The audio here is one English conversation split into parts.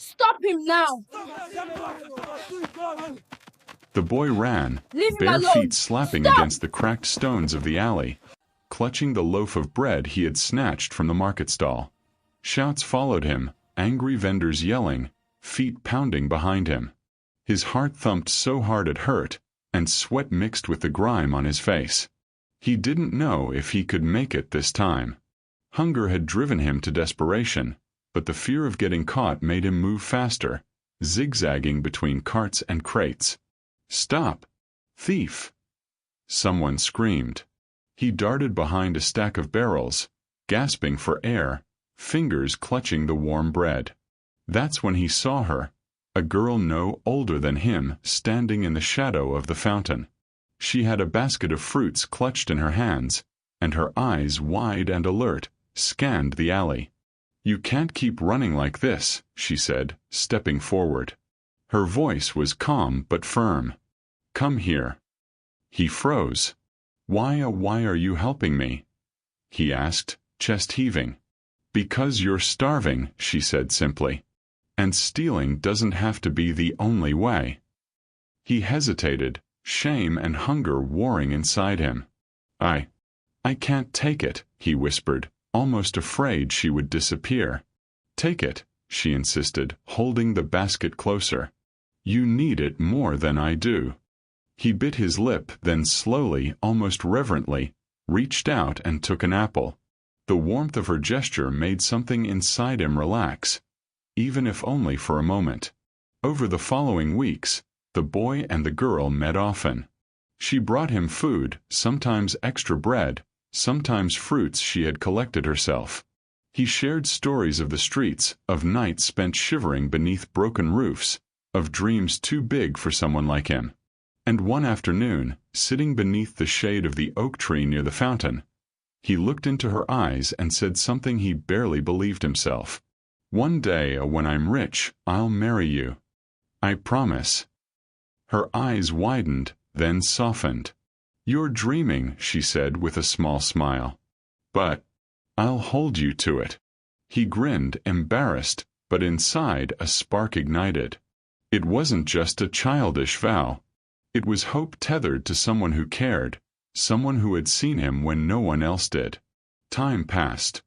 Stop him now! The boy ran, Leave him bare alone! feet slapping Stop! against the cracked stones of the alley, clutching the loaf of bread he had snatched from the market stall. Shouts followed him, angry vendors yelling, feet pounding behind him. His heart thumped so hard it hurt, and sweat mixed with the grime on his face. He didn't know if he could make it this time. Hunger had driven him to desperation, but the fear of getting caught made him move faster, zigzagging between carts and crates. "Stop! Thief!" Someone screamed. He darted behind a stack of barrels, gasping for air, fingers clutching the warm bread. That's when he saw her, a girl no older than him, standing in the shadow of the fountain. She had a basket of fruits clutched in her hands, and her eyes, wide and alert, scanned the alley. "You can't keep running like this," she said, stepping forward. Her voice was calm but firm. "Come here." He froze. Why are you helping me?" he asked, chest heaving. "Because you're starving," she said simply. "And stealing doesn't have to be the only way." He hesitated, shame and hunger warring inside him. I can't take it," he whispered, almost afraid she would disappear. "Take it," she insisted, holding the basket closer. "You need it more than I do." He bit his lip, then slowly, almost reverently, reached out and took an apple. The warmth of her gesture made something inside him relax, even if only for a moment. Over the following weeks, the boy and the girl met often. She brought him food, sometimes extra bread, sometimes fruits she had collected herself. He shared stories of the streets, of nights spent shivering beneath broken roofs, of dreams too big for someone like him. And one afternoon, sitting beneath the shade of the oak tree near the fountain, he looked into her eyes and said something he barely believed himself. "One day, when I'm rich, I'll marry you. I promise." Her eyes widened, then softened. "You're dreaming," she said with a small smile. "But I'll hold you to it." He grinned, embarrassed, but inside a spark ignited. It wasn't just a childish vow. It was hope tethered to someone who cared, someone who had seen him when no one else did. Time passed.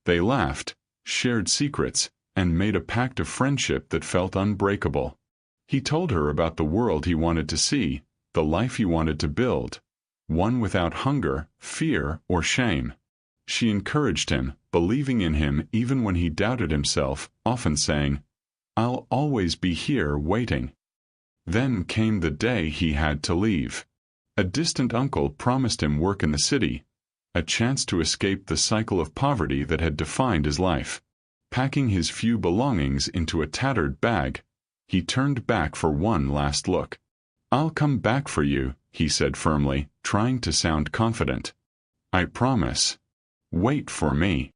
They laughed, shared secrets, and made a pact of friendship that felt unbreakable. He told her about the world he wanted to see, the life he wanted to build, one without hunger, fear, or shame. She encouraged him, believing in him even when he doubted himself, often saying, "I'll always be here waiting." Then came the day he had to leave. A distant uncle promised him work in the city, a chance to escape the cycle of poverty that had defined his life. Packing his few belongings into a tattered bag, he turned back for one last look. "I'll come back for you," he said firmly, trying to sound confident. "I promise. Wait for me."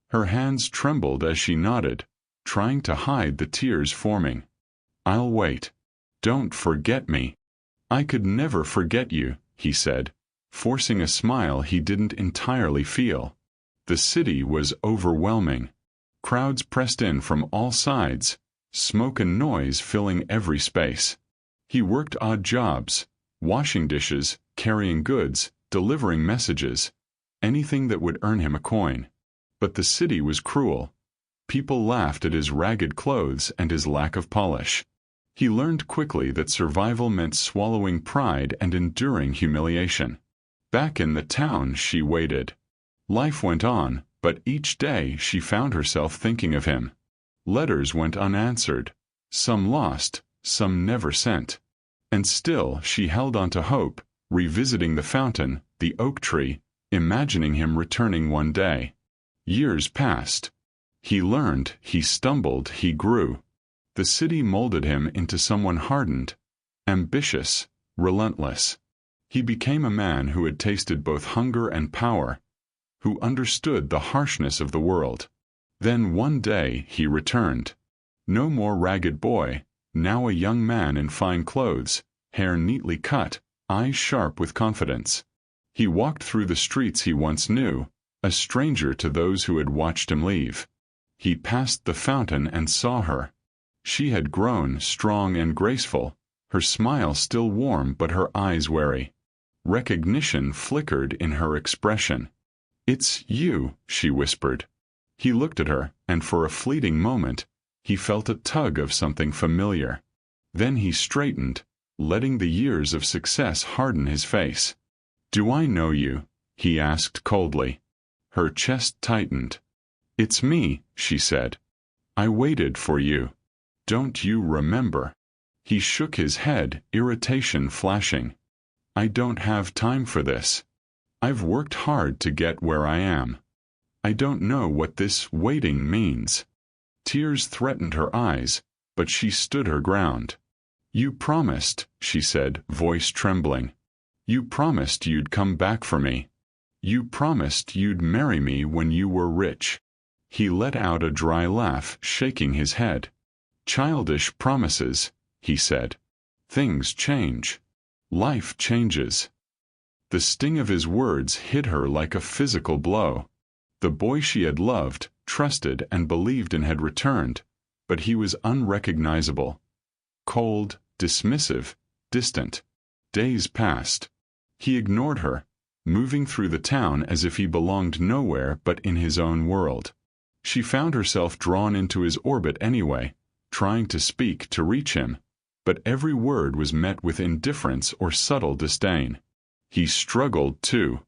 Her hands trembled as she nodded, trying to hide the tears forming. "I'll wait. Don't forget me." "I could never forget you," he said, forcing a smile he didn't entirely feel. The city was overwhelming. Crowds pressed in from all sides, smoke and noise filling every space. He worked odd jobs, washing dishes, carrying goods, delivering messages, anything that would earn him a coin. But the city was cruel. People laughed at his ragged clothes and his lack of polish. He learned quickly that survival meant swallowing pride and enduring humiliation. Back in the town, she waited. Life went on, but each day she found herself thinking of him. Letters went unanswered, some lost, some never sent. And still she held on to hope, revisiting the fountain, the oak tree, imagining him returning one day. Years passed. He learned, he stumbled, he grew. The city molded him into someone hardened, ambitious, relentless. He became a man who had tasted both hunger and power, who understood the harshness of the world. Then one day he returned. No more ragged boy, now a young man in fine clothes, hair neatly cut, eyes sharp with confidence. He walked through the streets he once knew, a stranger to those who had watched him leave. He passed the fountain and saw her. She had grown strong and graceful, her smile still warm but her eyes wary. Recognition flickered in her expression. "It's you," she whispered. He looked at her, and for a fleeting moment, he felt a tug of something familiar. Then he straightened, letting the years of success harden his face. "Do I know you?" he asked coldly. Her chest tightened. "It's me," she said. "I waited for you. Don't you remember?" He shook his head, irritation flashing. "I don't have time for this. I've worked hard to get where I am. I don't know what this waiting means." Tears threatened her eyes, but she stood her ground. "You promised," she said, voice trembling. "You promised you'd come back for me. You promised you'd marry me when you were rich." He let out a dry laugh, shaking his head. "Childish promises," he said. "Things change. Life changes." The sting of his words hit her like a physical blow. The boy she had loved, trusted, and believed in had returned, but he was unrecognizable. Cold, dismissive, distant. Days passed. He ignored her, moving through the town as if he belonged nowhere but in his own world. She found herself drawn into his orbit anyway, trying to speak, to reach him, but every word was met with indifference or subtle disdain. He struggled, too.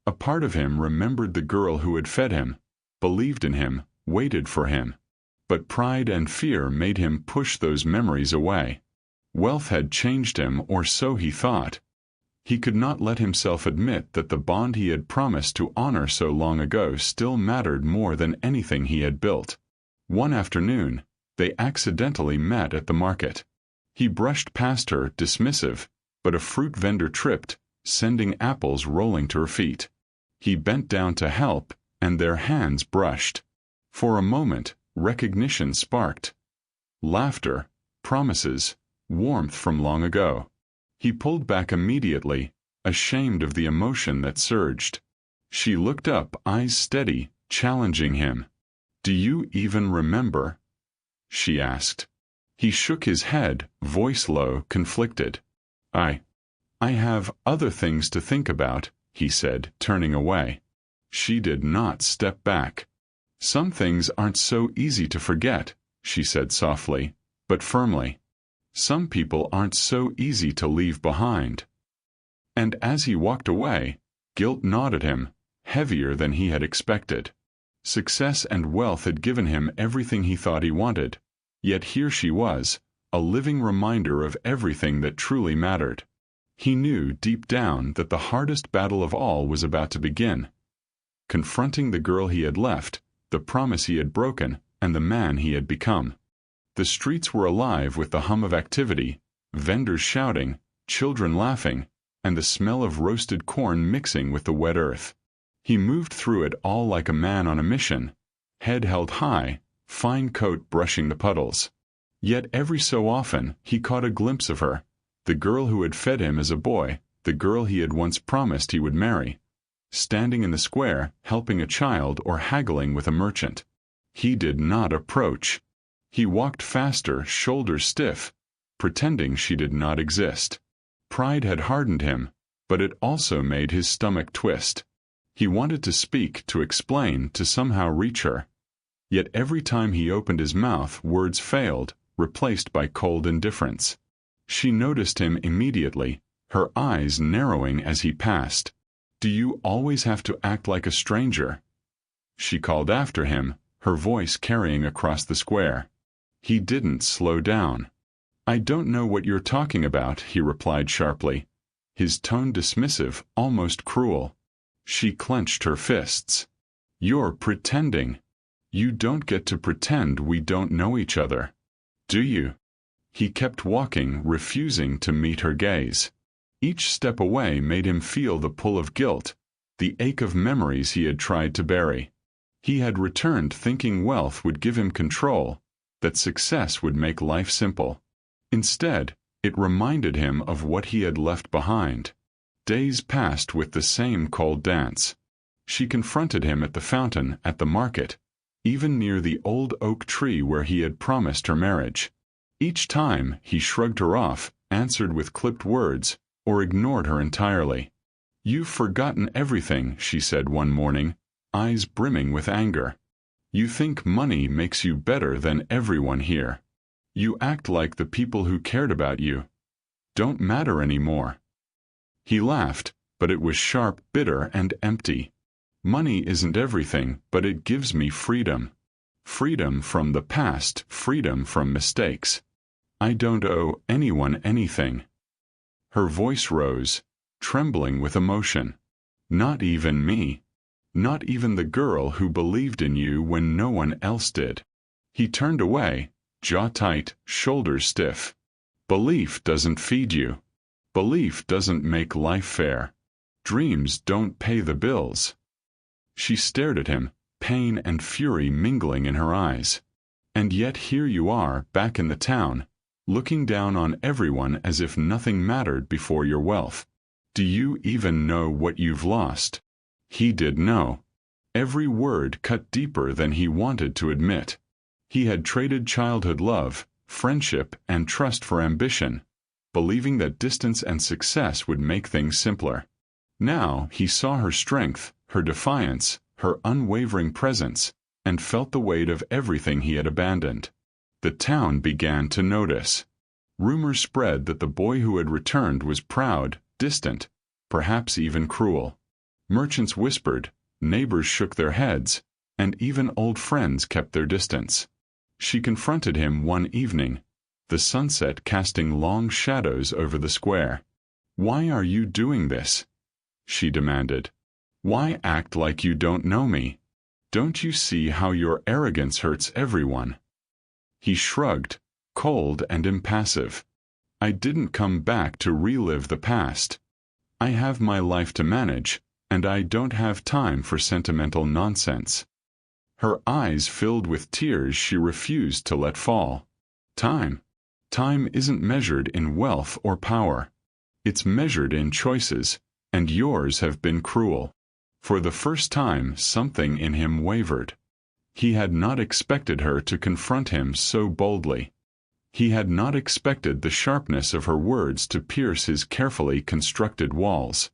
A part of him remembered the girl who had fed him, believed in him, waited for him. But pride and fear made him push those memories away. Wealth had changed him, or so he thought. He could not let himself admit that the bond he had promised to honor so long ago still mattered more than anything he had built. One afternoon, they accidentally met at the market. He brushed past her, dismissive, but a fruit vendor tripped, sending apples rolling to her feet. He bent down to help, and their hands brushed. For a moment, recognition sparked. Laughter, promises, warmth from long ago. He pulled back immediately, ashamed of the emotion that surged. She looked up, eyes steady, challenging him. "Do you even remember?" she asked. He shook his head, voice low, conflicted. I have other things to think about," he said, turning away. She did not step back. "Some things aren't so easy to forget," she said softly, but firmly. "Some people aren't so easy to leave behind." And as he walked away, guilt gnawed at him, heavier than he had expected. Success and wealth had given him everything he thought he wanted, yet here she was, a living reminder of everything that truly mattered. He knew deep down that the hardest battle of all was about to begin. Confronting the girl he had left, the promise he had broken, and the man he had become. The streets were alive with the hum of activity, vendors shouting, children laughing, and the smell of roasted corn mixing with the wet earth. He moved through it all like a man on a mission, head held high, fine coat brushing the puddles. Yet every so often he caught a glimpse of her, the girl who had fed him as a boy, the girl he had once promised he would marry, standing in the square, helping a child or haggling with a merchant. He did not approach. He walked faster, shoulders stiff, pretending she did not exist. Pride had hardened him, but it also made his stomach twist. He wanted to speak, to explain, to somehow reach her. Yet every time he opened his mouth, words failed, replaced by cold indifference. She noticed him immediately, her eyes narrowing as he passed. "Do you always have to act like a stranger?" She called after him, her voice carrying across the square. He didn't slow down. "I don't know what you're talking about," he replied sharply, his tone dismissive, almost cruel. She clenched her fists. "You're pretending. You don't get to pretend we don't know each other. Do you?" He kept walking, refusing to meet her gaze. Each step away made him feel the pull of guilt, the ache of memories he had tried to bury. He had returned thinking wealth would give him control, that success would make life simple. Instead, it reminded him of what he had left behind. Days passed with the same cold dance. She confronted him at the fountain, at the market, even near the old oak tree where he had promised her marriage. Each time, he shrugged her off, answered with clipped words, or ignored her entirely. "You've forgotten everything," she said one morning, eyes brimming with anger. "You think money makes you better than everyone here. You act like the people who cared about you don't matter anymore." He laughed, but it was sharp, bitter, and empty. "Money isn't everything, but it gives me freedom. Freedom from the past, freedom from mistakes. I don't owe anyone anything." Her voice rose, trembling with emotion. "Not even me. Not even the girl who believed in you when no one else did." He turned away, jaw tight, shoulders stiff. "Belief doesn't feed you. Belief doesn't make life fair. Dreams don't pay the bills." She stared at him, pain and fury mingling in her eyes. "And yet here you are, back in the town, looking down on everyone as if nothing mattered before your wealth. Do you even know what you've lost?" He did know. Every word cut deeper than he wanted to admit. He had traded childhood love, friendship, and trust for ambition, believing that distance and success would make things simpler. Now he saw her strength, her defiance, her unwavering presence, and felt the weight of everything he had abandoned. The town began to notice. Rumors spread that the boy who had returned was proud, distant, perhaps even cruel. Merchants whispered, neighbors shook their heads, and even old friends kept their distance. She confronted him one evening, the sunset casting long shadows over the square. "Why are you doing this?" she demanded. "Why act like you don't know me? Don't you see how your arrogance hurts everyone?" He shrugged, cold and impassive. "I didn't come back to relive the past. I have my life to manage, and I don't have time for sentimental nonsense." Her eyes filled with tears she refused to let fall. Time. Time isn't measured in wealth or power. It's measured in choices, and yours have been cruel. For the first time, something in him wavered. He had not expected her to confront him so boldly. He had not expected the sharpness of her words to pierce his carefully constructed walls.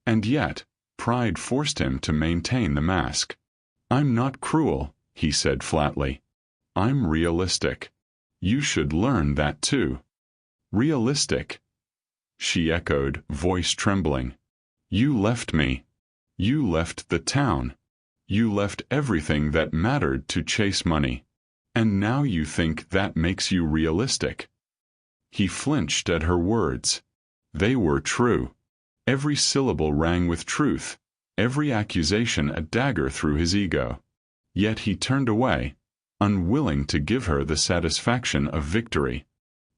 And yet, pride forced him to maintain the mask. "I'm not cruel," he said flatly. "I'm realistic. You should learn that too." "Realistic?" she echoed, voice trembling. "You left me. You left the town. You left everything that mattered to chase money. And now you think that makes you realistic." He flinched at her words. They were true. Every syllable rang with truth, every accusation a dagger through his ego. Yet he turned away, unwilling to give her the satisfaction of victory.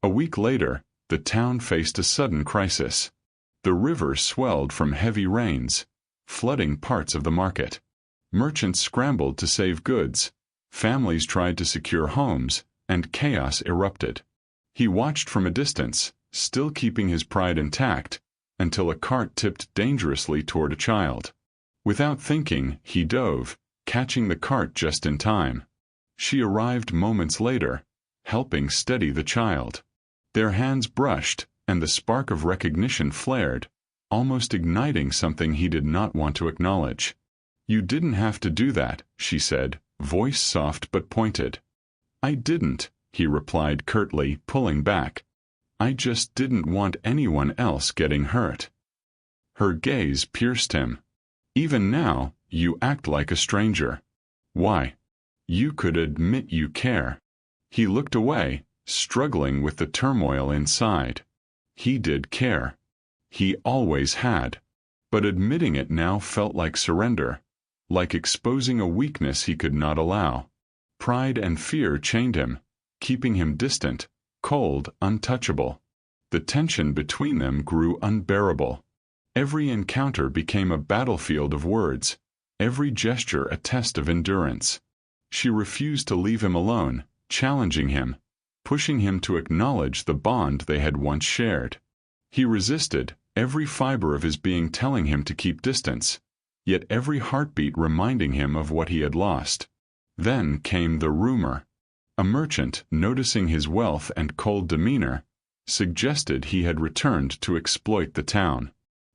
A week later, the town faced a sudden crisis. The river swelled from heavy rains, flooding parts of the market. Merchants scrambled to save goods, families tried to secure homes, and chaos erupted. He watched from a distance, still keeping his pride intact, until a cart tipped dangerously toward a child. Without thinking, he dove, catching the cart just in time. She arrived moments later, helping steady the child. Their hands brushed, and the spark of recognition flared, almost igniting something he did not want to acknowledge. "You didn't have to do that," she said, voice soft but pointed. "I didn't," he replied curtly, pulling back. "I just didn't want anyone else getting hurt." Her gaze pierced him. "Even now, you act like a stranger. Why? You could admit you care." He looked away, struggling with the turmoil inside. He did care. He always had. But admitting it now felt like surrender, like exposing a weakness he could not allow. Pride and fear chained him, keeping him distant, cold, untouchable. The tension between them grew unbearable. Every encounter became a battlefield of words, every gesture a test of endurance. She refused to leave him alone, challenging him, pushing him to acknowledge the bond they had once shared. He resisted, every fiber of his being telling him to keep distance, yet every heartbeat reminding him of what he had lost. Then came the rumor. A merchant, noticing his wealth and cold demeanor, suggested he had returned to exploit the town.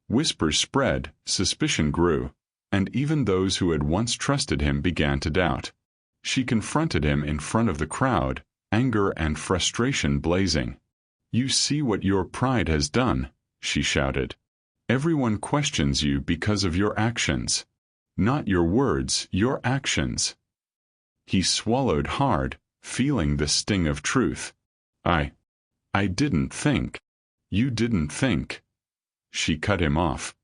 Whispers spread, suspicion grew, and even those who had once trusted him began to doubt. She confronted him in front of the crowd, anger and frustration blazing. "You see what your pride has done," she shouted. "Everyone questions you because of your actions. Not your words, your actions." He swallowed hard, feeling the sting of truth. I didn't think. You didn't think." She cut him off.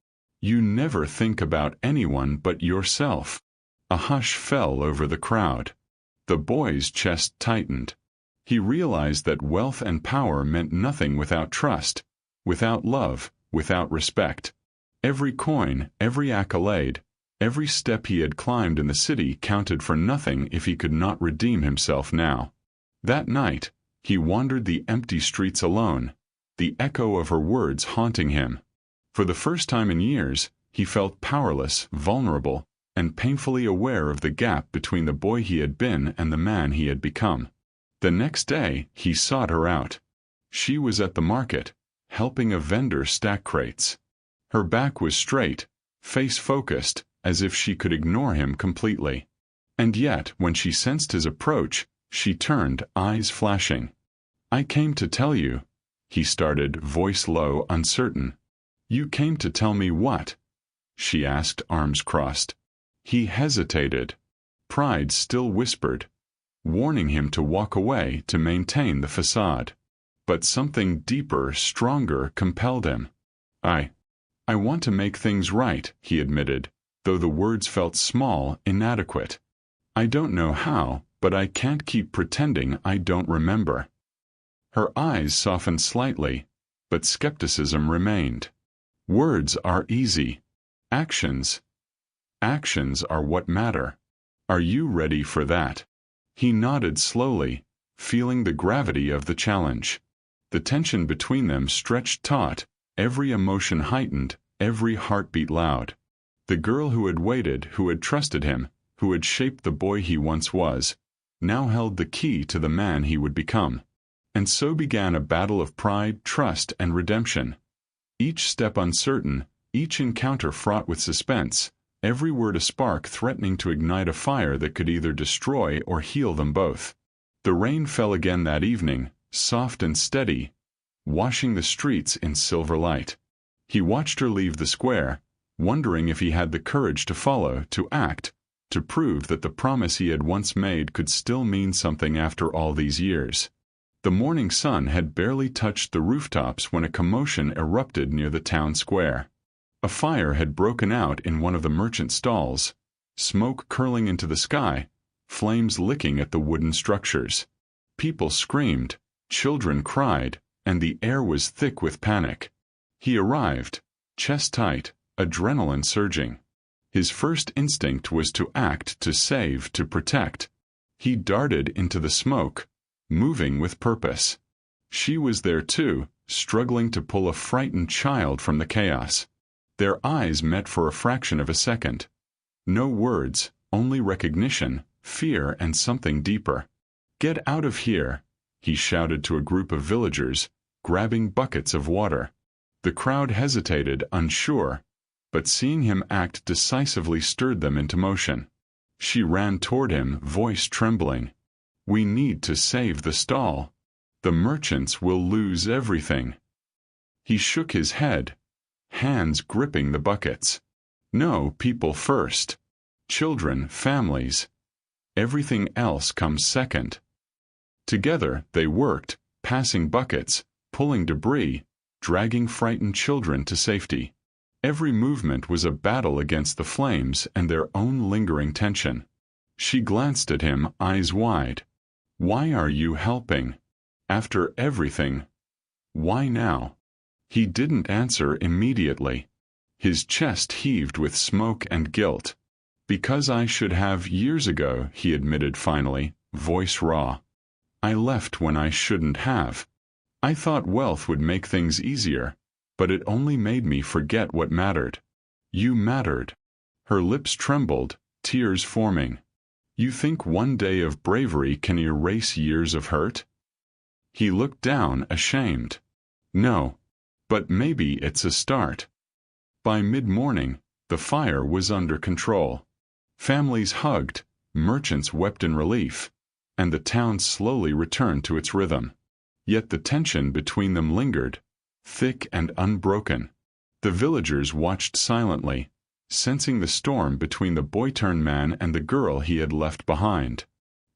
"You never think about anyone but yourself." A hush fell over the crowd. The boy's chest tightened. He realized that wealth and power meant nothing without trust, without love, without respect. Every coin, every accolade, every step he had climbed in the city counted for nothing if he could not redeem himself now. That night, he wandered the empty streets alone, the echo of her words haunting him. For the first time in years, he felt powerless, vulnerable, and painfully aware of the gap between the boy he had been and the man he had become. The next day, he sought her out. She was at the market, helping a vendor stack crates. Her back was straight, face focused, as if she could ignore him completely. And yet, when she sensed his approach, she turned, eyes flashing. "I came to tell you," he started, voice low, uncertain. "You came to tell me what?" she asked, arms crossed. He hesitated. Pride still whispered, warning him to walk away to maintain the facade. But something deeper, stronger, compelled him. I want to make things right," he admitted, though the words felt small, inadequate. "I don't know how, but I can't keep pretending I don't remember." Her eyes softened slightly, but skepticism remained. "Words are easy. Actions are what matter. Are you ready for that?" He nodded slowly, feeling the gravity of the challenge. The tension between them stretched taut, every emotion heightened, every heartbeat loud. The girl who had waited, who had trusted him, who had shaped the boy he once was, now held the key to the man he would become. And so began a battle of pride, trust, and redemption. Each step uncertain, each encounter fraught with suspense, every word a spark threatening to ignite a fire that could either destroy or heal them both. The rain fell again that evening, soft and steady, washing the streets in silver light. He watched her leave the square, wondering if he had the courage to follow, to act, to prove that the promise he had once made could still mean something after all these years. The morning sun had barely touched the rooftops when a commotion erupted near the town square. A fire had broken out in one of the merchant stalls, smoke curling into the sky, flames licking at the wooden structures. People screamed, children cried, and the air was thick with panic. He arrived, chest tight, adrenaline surging. His first instinct was to act, to save, to protect. He darted into the smoke, moving with purpose. She was there too, struggling to pull a frightened child from the chaos. Their eyes met for a fraction of a second. No words, only recognition, fear, and something deeper. "Get out of here," he shouted to a group of villagers, grabbing buckets of water. The crowd hesitated, unsure, but seeing him act decisively stirred them into motion. She ran toward him, voice trembling. "We need to save the stall. The merchants will lose everything." He shook his head, hands gripping the buckets. "No, people first. Children, families. Everything else comes second." Together they worked, passing buckets, pulling debris, dragging frightened children to safety. Every movement was a battle against the flames and their own lingering tension. She glanced at him, eyes wide. "Why are you helping? After everything, why now?" He didn't answer immediately. His chest heaved with smoke and guilt. "Because I should have years ago," he admitted finally, voice raw. "I left when I shouldn't have. I thought wealth would make things easier, but it only made me forget what mattered. You mattered." Her lips trembled, tears forming. You think one day of bravery can erase years of hurt? He looked down, ashamed. No, but maybe it's a start. By mid-morning, the fire was under control. Families hugged, merchants wept in relief, and the town slowly returned to its rhythm. Yet the tension between them lingered, thick and unbroken. The villagers watched silently, sensing the storm between the boy-turned man and the girl he had left behind.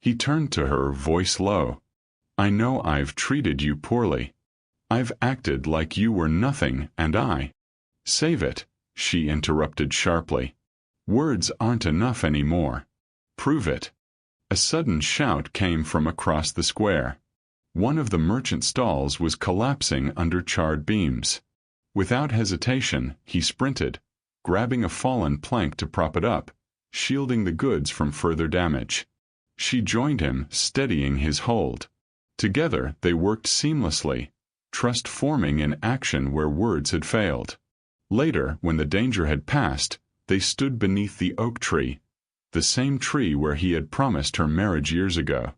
He turned to her, voice low. I know I've treated you poorly. I've acted like you were nothing, and I— Save it, she interrupted sharply. Words aren't enough anymore. Prove it. A sudden shout came from across the square. One of the merchant stalls was collapsing under charred beams. Without hesitation, he sprinted, grabbing a fallen plank to prop it up, shielding the goods from further damage. She joined him, steadying his hold. Together they worked seamlessly, trust forming in action where words had failed. Later, when the danger had passed, they stood beneath the oak tree, the same tree where he had promised her marriage years ago.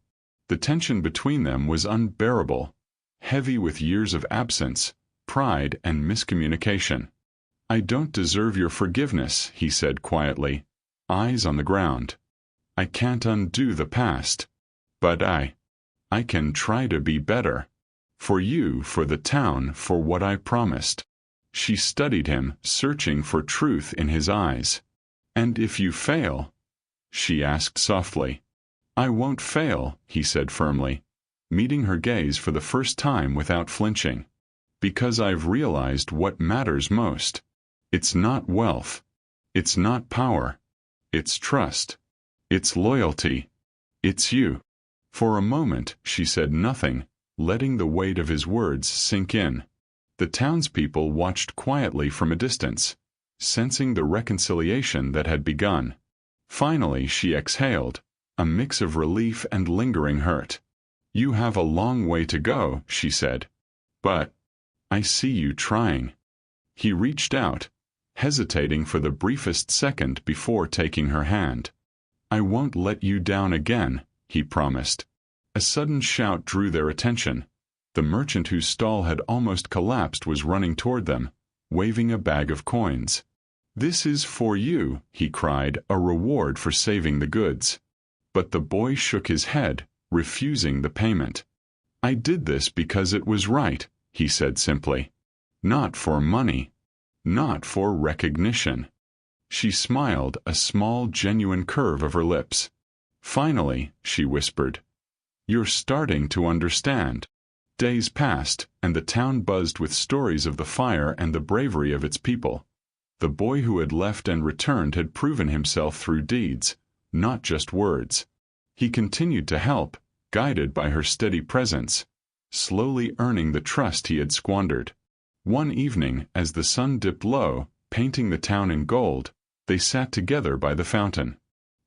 The tension between them was unbearable, heavy with years of absence, pride, and miscommunication. I don't deserve your forgiveness, he said quietly, eyes on the ground. I can't undo the past. But I can try to be better. For you, for the town, for what I promised. She studied him, searching for truth in his eyes. And if you fail? She asked softly. I won't fail, he said firmly, meeting her gaze for the first time without flinching. Because I've realized what matters most. It's not wealth. It's not power. It's trust. It's loyalty. It's you. For a moment, she said nothing, letting the weight of his words sink in. The townspeople watched quietly from a distance, sensing the reconciliation that had begun. Finally, she exhaled, a mix of relief and lingering hurt. You have a long way to go, she said. But I see you trying. He reached out, hesitating for the briefest second before taking her hand. I won't let you down again, he promised. A sudden shout drew their attention. The merchant whose stall had almost collapsed was running toward them, waving a bag of coins. This is for you, he cried, a reward for saving the goods. But the boy shook his head, refusing the payment. I did this because it was right, he said simply. Not for money. Not for recognition. She smiled, a small, genuine curve of her lips. Finally, she whispered, you're starting to understand. Days passed, and the town buzzed with stories of the fire and the bravery of its people. The boy who had left and returned had proven himself through deeds, not just words. He continued to help, guided by her steady presence, slowly earning the trust he had squandered. One evening, as the sun dipped low, painting the town in gold, they sat together by the fountain.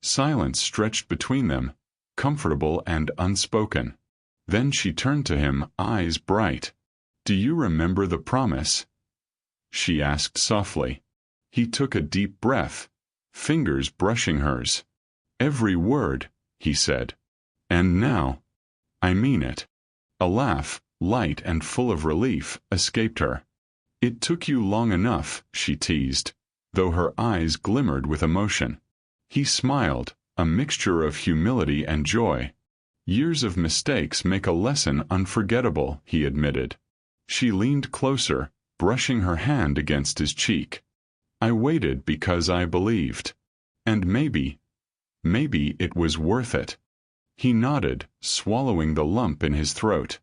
Silence stretched between them, comfortable and unspoken. Then she turned to him, eyes bright. Do you remember the promise? She asked softly. He took a deep breath, fingers brushing hers. Every word, he said. And now, I mean it. A laugh, light and full of relief, escaped her. It took you long enough, she teased, though her eyes glimmered with emotion. He smiled, a mixture of humility and joy. Years of mistakes make a lesson unforgettable, he admitted. She leaned closer, brushing her hand against his cheek. I waited because I believed. And maybe it was worth it. He nodded, swallowing the lump in his throat.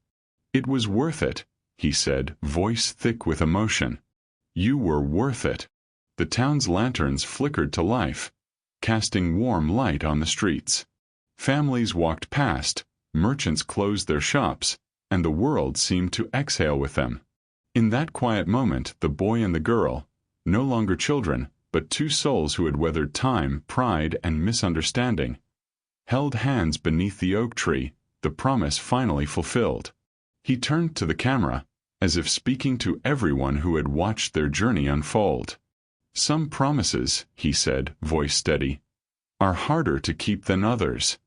It was worth it, he said, voice thick with emotion. You were worth it. The town's lanterns flickered to life, casting warm light on the streets. Families walked past, merchants closed their shops, and the world seemed to exhale with them. In that quiet moment, the boy and the girl, no longer children, but two souls who had weathered time, pride, and misunderstanding, held hands beneath the oak tree, the promise finally fulfilled. He turned to the camera, as if speaking to everyone who had watched their journey unfold. Some promises, he said, voice steady, are harder to keep than others.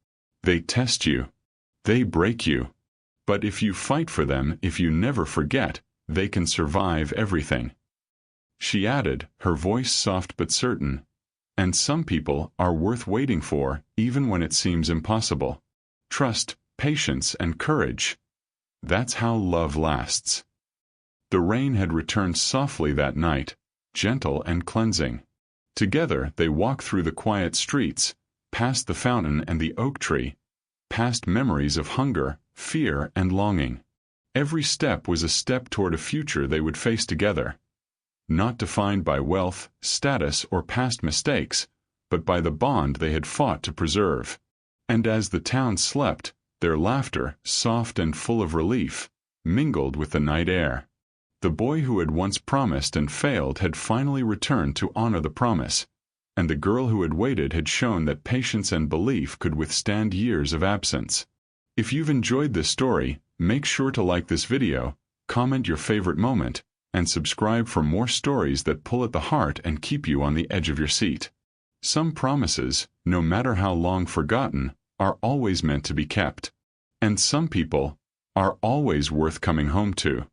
They test you. They break you. But if you fight for them, if you never forget, they can survive everything." She added, her voice soft but certain, "And some people are worth waiting for, even when it seems impossible. Trust, patience, and courage. That's how love lasts." The rain had returned softly that night, gentle and cleansing. Together they walked through the quiet streets, past the fountain and the oak tree, past memories of hunger, fear, and longing. Every step was a step toward a future they would face together, not defined by wealth, status, or past mistakes, but by the bond they had fought to preserve. And as the town slept, their laughter, soft and full of relief, mingled with the night air. The boy who had once promised and failed had finally returned to honor the promise, and the girl who had waited had shown that patience and belief could withstand years of absence. If you've enjoyed this story, make sure to like this video, comment your favorite moment, and subscribe for more stories that pull at the heart and keep you on the edge of your seat. Some promises, no matter how long forgotten, are always meant to be kept. And some people are always worth coming home to.